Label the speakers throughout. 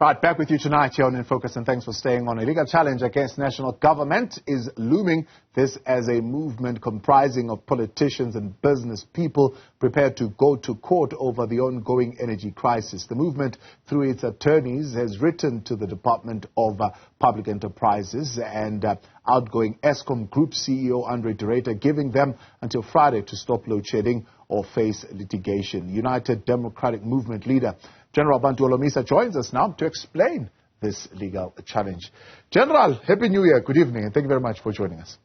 Speaker 1: Right, back with you tonight here on In Focus, and thanks for staying on. A legal challenge against national government is looming. This as a movement comprising of politicians and business people prepared to go to court over the ongoing energy crisis. The movement, through its attorneys, has written to the Department of Public Enterprises and outgoing Eskom Group CEO André, giving them until Friday to stop loadshedding or face litigation. United Democratic Movement leader General Bantu Holomisa joins us now to explain this legal challenge. General, Happy New Year, good evening, and thank you very much for joining us.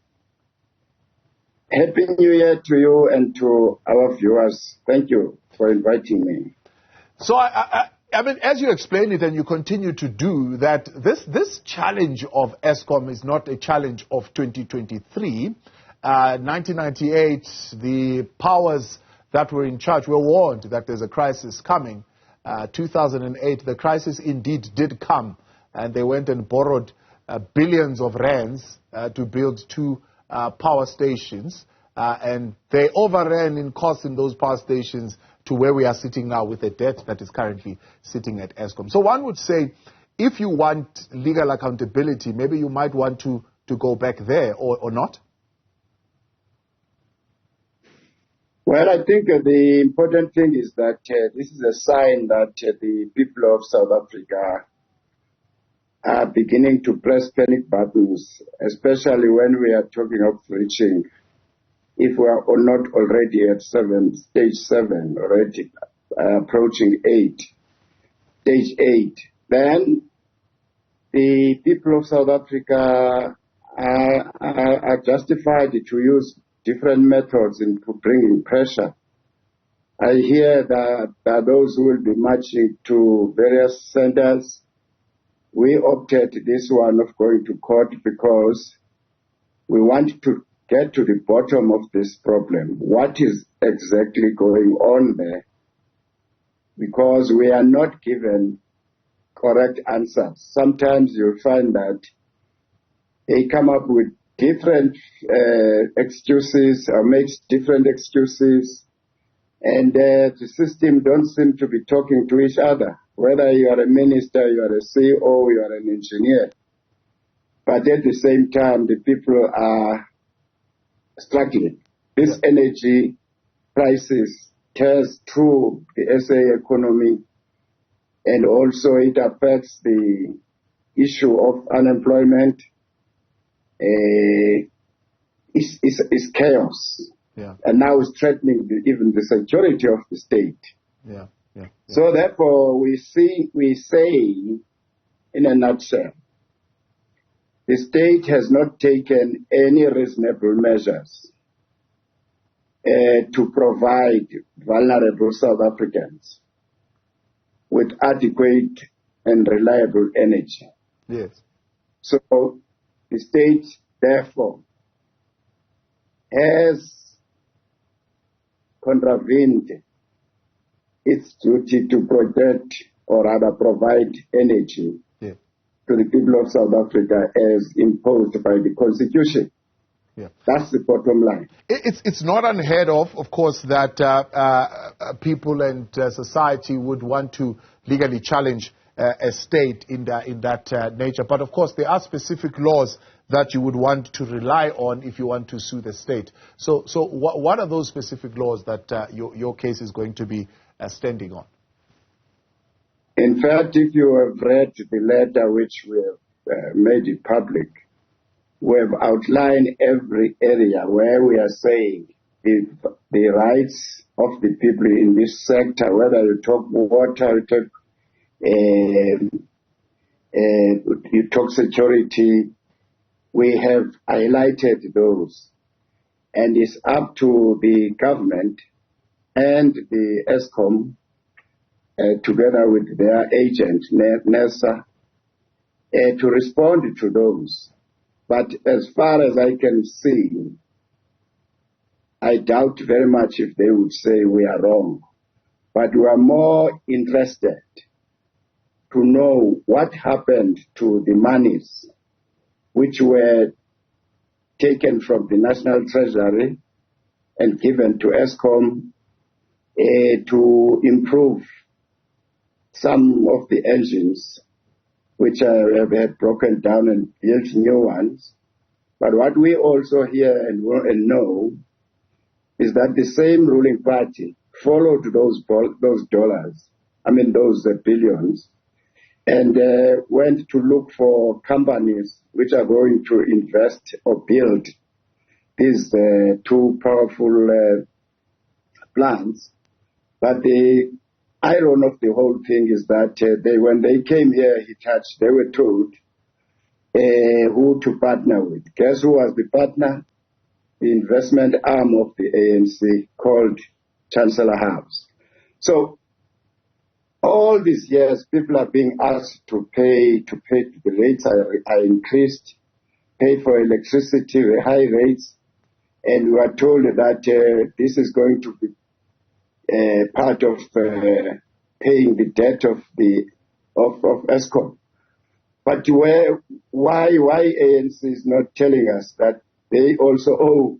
Speaker 2: Happy New Year to you and to our viewers. Thank you for inviting me.
Speaker 1: So, I mean, as you explain it and you continue to do that, this challenge of Eskom is not a challenge of 2023. 1998, the powers that were in charge were warned that there's a crisis coming. 2008, the crisis indeed did come, and they went and borrowed billions of rands to build two power stations, and they overran in cost in those power stations to where we are sitting now with the debt that is currently sitting at Eskom. So one would say, if you want legal accountability, maybe you might want to go back there, or not?
Speaker 2: Well, I think the important thing is that this is a sign that the people of South Africa are beginning to press panic buttons, especially when we are talking of reaching, if we are not already at stage 7, already approaching 8, stage 8, then the people of South Africa are justified to use different methods in bringing pressure. I hear that there are those who will be marching to various centers. We opted this one of going to court because we want to get to the bottom of this problem. What is exactly going on there? Because we are not given correct answers. Sometimes you'll find that they come up with different excuses or makes different excuses, and the system don't seem to be talking to each other. Whether you are a minister, you are a CEO, you are an engineer, but at the same time, the people are struggling. This energy crisis tears through the SA economy, and also it affects the issue of unemployment. Is chaos, and now it's threatening even the security of the state. So therefore, we say, in a nutshell, the state has not taken any reasonable measures to provide vulnerable South Africans with adequate and reliable energy.
Speaker 1: Yes.
Speaker 2: So the state, therefore, has contravened its duty to protect or rather provide energy to the people of South Africa as imposed by the Constitution. That's the bottom line.
Speaker 1: It's not unheard of course, that people and society would want to legally challenge a state in that nature. But of course, there are specific laws that you would want to rely on if you want to sue the state. So what are those specific laws that your case is going to be standing on?
Speaker 2: In fact, if you have read the letter which we have made it public, we have outlined every area where we are saying if the rights of the people in this sector, whether you talk water, you talk security, we have highlighted those. And it's up to the government and the Eskom, together with their agent, NESA, to respond to those. But as far as I can see, I doubt very much if they would say we are wrong. But we are more interested to know what happened to the monies which were taken from the National Treasury and given to Eskom to improve some of the engines which have broken down and built new ones. But what we also hear and know is that the same ruling party followed those dollars, those billions, and went to look for companies which are going to invest or build these two powerful plants. But the iron of the whole thing is that when they came here, they were told who to partner with. Guess who was the partner? The investment arm of the ANC called Chancellor House. So all these years, people are being asked to pay. The rates are increased, pay for electricity, high rates, and we are told that this is going to be part of paying the debt of Eskom. But why ANC is not telling us that they also owe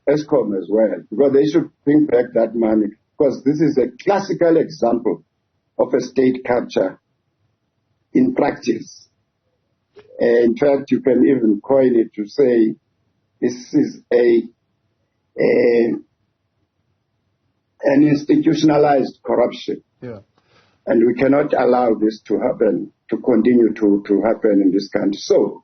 Speaker 2: Eskom as well? Because they should bring back that money. Because this is a classical example of a state capture in practice. In fact, you can even coin it to say this is an institutionalized corruption.
Speaker 1: Yeah.
Speaker 2: And we cannot allow this to happen, to continue to happen in this country. So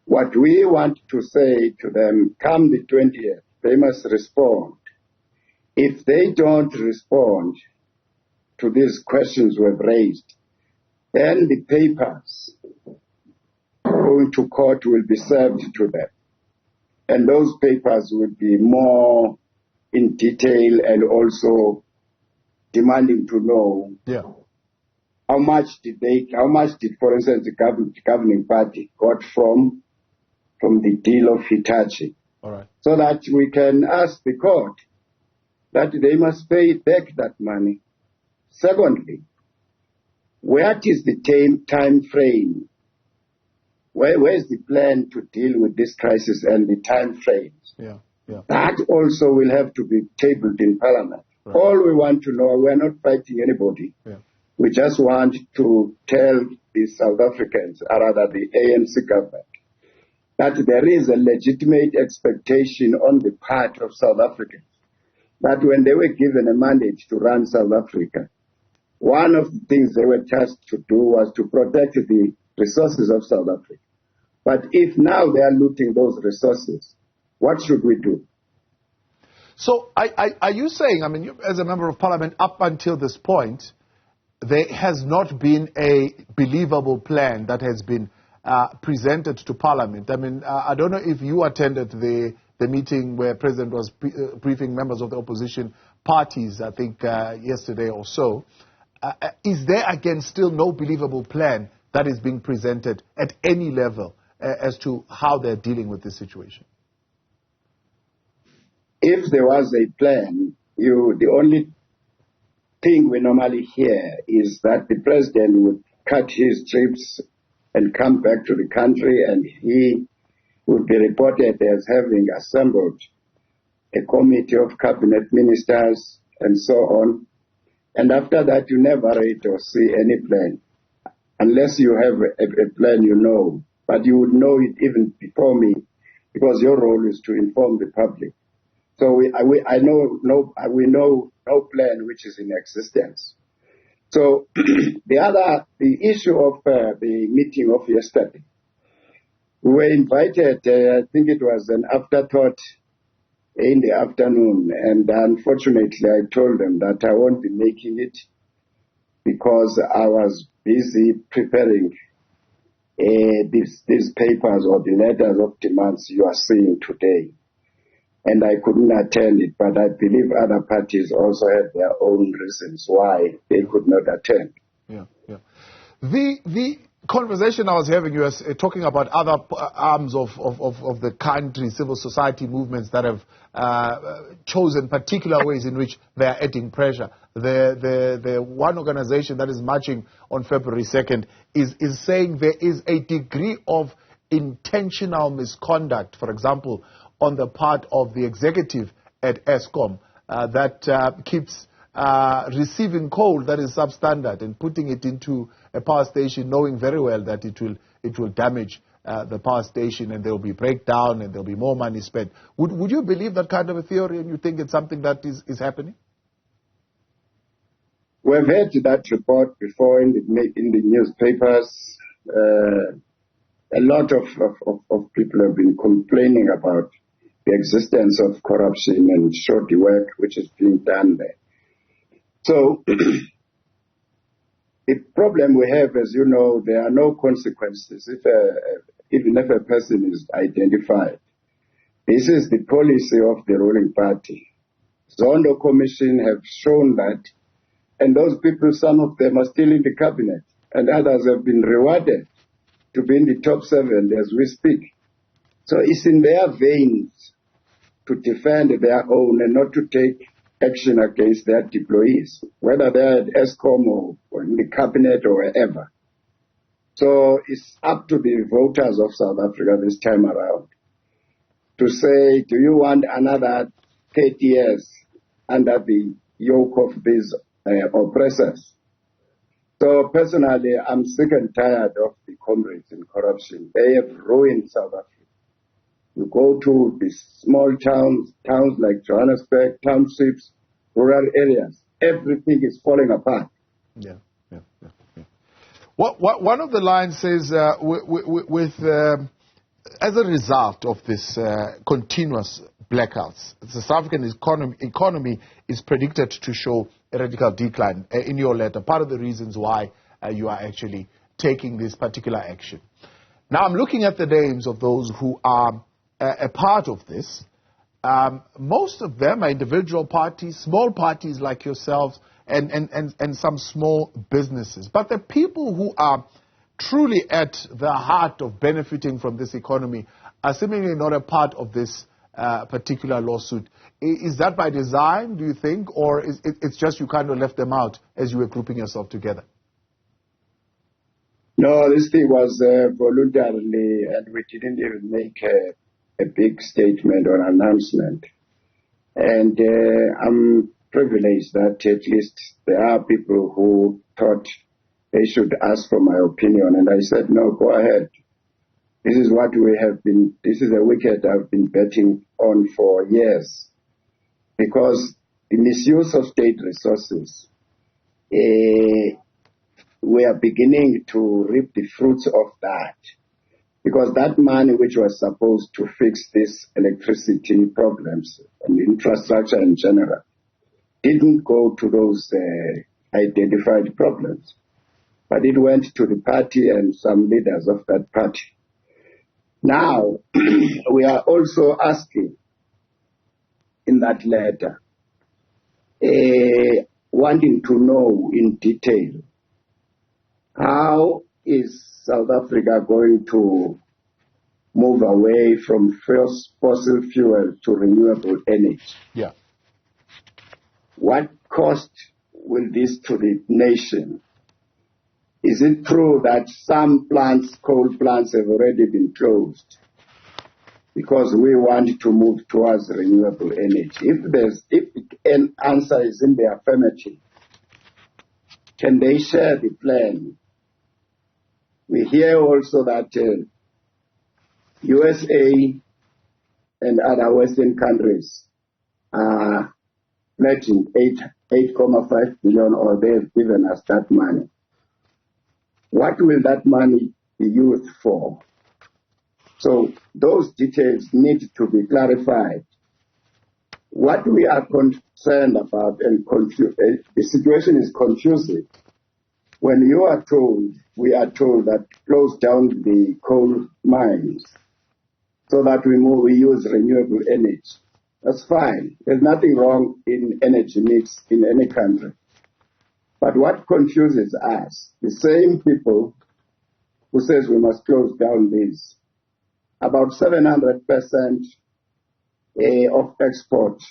Speaker 2: what we want to say to them, come the 20th, they must respond. If they don't respond to these questions we've raised, then the papers going to court will be served to them. And those papers will be more in detail and also demanding to know how much did, for instance, the governing party got from the deal of Hitachi.
Speaker 1: All right. So
Speaker 2: that we can ask the court that they must pay back that money. Secondly, what is the time frame? Where is the plan to deal with this crisis and the time frames?
Speaker 1: Yeah.
Speaker 2: That also will have to be tabled in Parliament. Right. All we want to know, we're not fighting anybody. Yeah. We just want to tell the South Africans, or rather the ANC government, that there is a legitimate expectation on the part of South Africans that when they were given a mandate to run South Africa, one of the things they were tasked to do was to protect the resources of South Africa. But if now they are looting those resources, what should we do?
Speaker 1: So are you saying, you, as a member of parliament, up until this point, there has not been a believable plan that has been presented to parliament? I don't know if you attended the meeting where President was briefing members of the opposition parties, I think yesterday or so. Is there, again, still no believable plan that is being presented at any level as to how they're dealing with this situation?
Speaker 2: If there was a plan, the only thing we normally hear is that the president would cut his trips and come back to the country, and he would be reported as having assembled a committee of cabinet ministers and so on. And after that, you never read or see any plan. Unless you have a plan, you know. But you would know it even before me, because your role is to inform the public. So we know no plan which is in existence. So the issue of the meeting of yesterday, we were invited, I think it was an afterthought in the afternoon, and unfortunately I told them that I won't be making it because I was busy preparing these papers or the letters of demands you are seeing today. And I couldn't attend it, but I believe other parties also had their own reasons why they could not attend.
Speaker 1: Yeah. The conversation I was having, you were talking about other arms of the country, civil society movements that have chosen particular ways in which they are adding pressure. The one organization that is marching on February 2nd is saying there is a degree of intentional misconduct, for example, on the part of the executive at Eskom that keeps receiving coal that is substandard and putting it into a power station knowing very well that it will damage the power station and there will be breakdown and there will be more money spent. Would you believe that kind of a theory, and you think it's something that is happening?
Speaker 2: We've heard that report before in the newspapers. A lot of people have been complaining about the existence of corruption and shoddy work which is being done there. So the problem we have, as you know, there are no consequences even if a person is identified. This is the policy of the ruling party. Zondo Commission have shown that, and those people, some of them are still in the cabinet, and others have been rewarded to be in the top 7 as we speak. So it's in their veins to defend their own and not to take action against their deployees, whether they're at Eskom or in the cabinet or wherever. So it's up to the voters of South Africa this time around to say, do you want another 30 years under the yoke of these oppressors? So personally, I'm sick and tired of the comrades in corruption. They have ruined South Africa. You go to the small towns like Johannesburg, townships, rural areas, everything is falling apart.
Speaker 1: Yeah. One of the lines says, as a result of this continuous blackouts, the South African economy is predicted to show a radical decline. In your letter, part of the reasons why you are actually taking this particular action. Now, I'm looking at the names of those who are a part of this. Most of them are individual parties, small parties like yourselves, and some small businesses. But the people who are truly at the heart of benefiting from this economy are seemingly not a part of this particular lawsuit. Is that by design, do you think, or it's just you kind of left them out as you were grouping yourself together?
Speaker 2: No, this thing was voluntarily, and we didn't even make a big statement or announcement. And I'm privileged that at least there are people who thought they should ask for my opinion. And I said, no, go ahead. This is what this is a wicket I've been betting on for years. Because the misuse of state resources, we are beginning to reap the fruits of that. Because that money which was supposed to fix these electricity problems and infrastructure in general didn't go to those identified problems. But it went to the party and some leaders of that party. Now, we are also asking in that letter, wanting to know in detail, how is South Africa going to move away from fossil fuel to renewable energy?
Speaker 1: Yeah.
Speaker 2: What cost will this to the nation? Is it true that some plants, coal plants, have already been closed because we want to move towards renewable energy? If an answer is in the affirmative, can they share the plan? We hear also that USA and other Western countries are pledging 8.5 billion, or they've given us that money. What will that money be used for? So those details need to be clarified. What we are concerned about, and the situation is confusing. When we are told that close down the coal mines so that we use renewable energy. That's fine. There's nothing wrong in energy mix in any country. But what confuses us, the same people who says we must close down these, about 700% of export,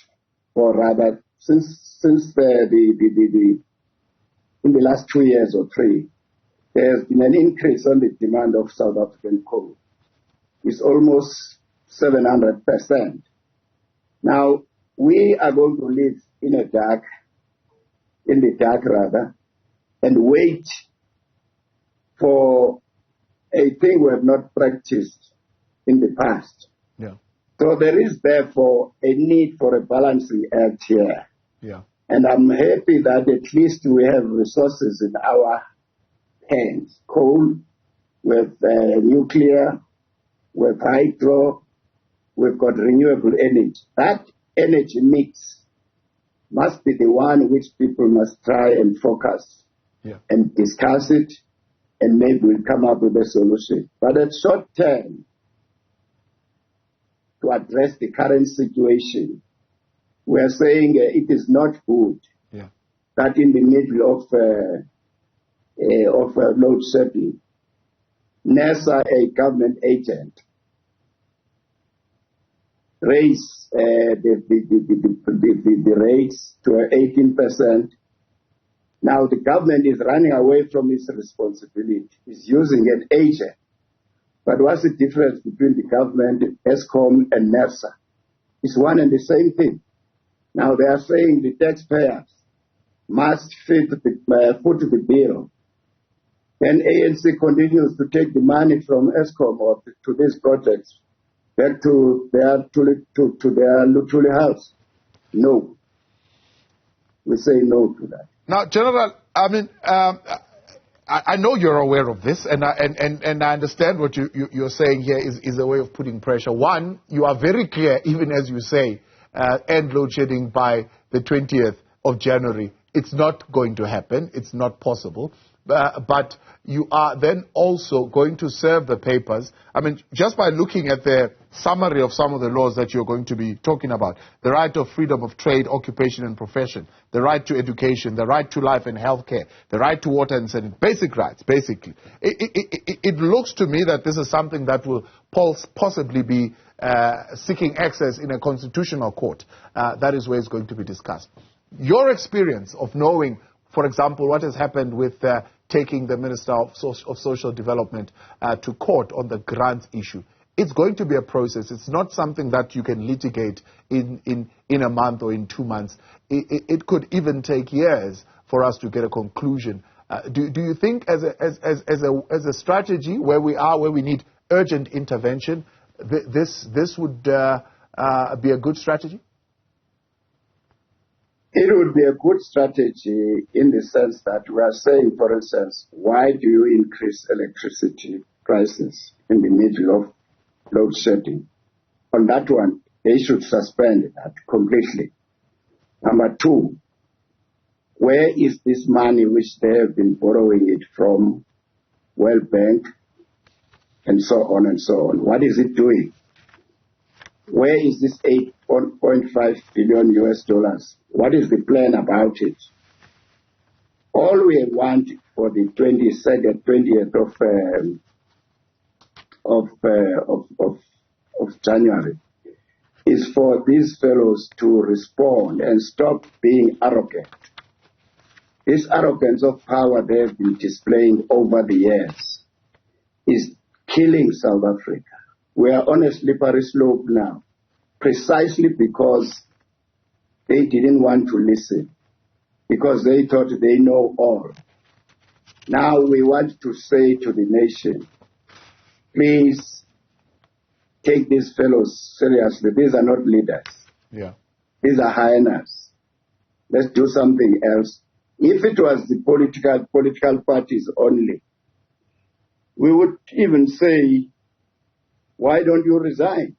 Speaker 2: or rather, since in the last 2 years or 3, there's been an increase on the demand of South African coal. It's almost 700%. Now, we are going to live in the dark, and wait for a thing we have not practiced in the past.
Speaker 1: Yeah.
Speaker 2: So there is therefore a need for a balancing act here.
Speaker 1: Yeah.
Speaker 2: And I'm happy that at least we have resources in our hands. Coal, with nuclear, with hydro, we've got renewable energy. That energy mix must be the one which people must try and focus and discuss it, and maybe we'll come up with a solution. But at short term, to address the current situation, we are saying it is not good that in the middle of load shedding, NERSA, a government agent, raise the rates to 18%. Now the government is running away from its responsibility. It's using an agent. But what's the difference between the government, Eskom, and NERSA? It's one and the same thing. Now they are saying the taxpayers must foot the bill. Then ANC continues to take the money from Eskom or to these projects back to their Lutuli house. No. We say no to that.
Speaker 1: Now, General, I mean, I know you're aware of this, and I understand what you're saying here is a way of putting pressure. One, you are very clear, even as you say, end load shedding by the 20th of January. It's not going to happen. It's not possible. But you are then also going to serve the papers. I mean, just by looking at the summary of some of the laws that you're going to be talking about, the right of freedom of trade, occupation and profession, the right to education, the right to life and health care, the right to water and sanitation, basic rights, basically. It looks to me that this is something that will possibly be seeking access in a constitutional court. That is where it's going to be discussed. Your experience of knowing, for example, what has happened with taking the Minister of Social Development to court on the grants issue. It's going to be a process. It's not something that you can litigate in a month or in 2 months. It could even take years for us to get a conclusion. Do you think as a strategy where we need urgent intervention, this would be a good strategy?
Speaker 2: It would be a good strategy in the sense that we are saying, for instance, why do you increase electricity prices in the middle of load shedding? On that one, they should suspend that completely. Number two, where is this money which they have been borrowing it from World Bank and so on and so on? What is it doing? Where is this $8.5 billion US? What is the plan about it? All we want for the 20th of January is for these fellows to respond and stop being arrogant. This arrogance of power they have been displaying over the years is killing South Africa. We are on a slippery slope now, precisely because they didn't want to listen, because they thought they know all. Now we want to say to the nation, please take these fellows seriously. These are not leaders.
Speaker 1: Yeah.
Speaker 2: These are hyenas. Let's do something else. If it was the political parties only, we would even say, why don't you resign?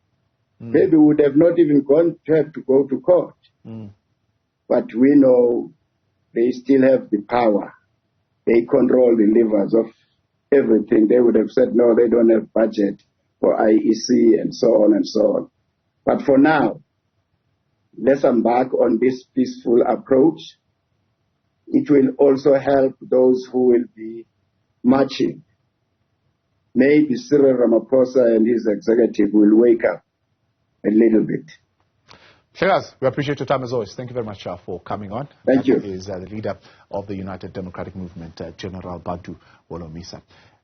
Speaker 2: Maybe we would have not even had to go to court. But we know they still have the power. They control the levers of everything. They would have said, no, they don't have budget for IEC and so on and so on. But for now, let's embark on this peaceful approach. It will also help those who will be marching. Maybe Cyril Ramaphosa and his executive will wake up a little bit.
Speaker 1: Sheraz, we appreciate your time as always. Thank you very much for coming on.
Speaker 2: Thank you.
Speaker 1: That is the leader of the United Democratic Movement, General Bantu Holomisa.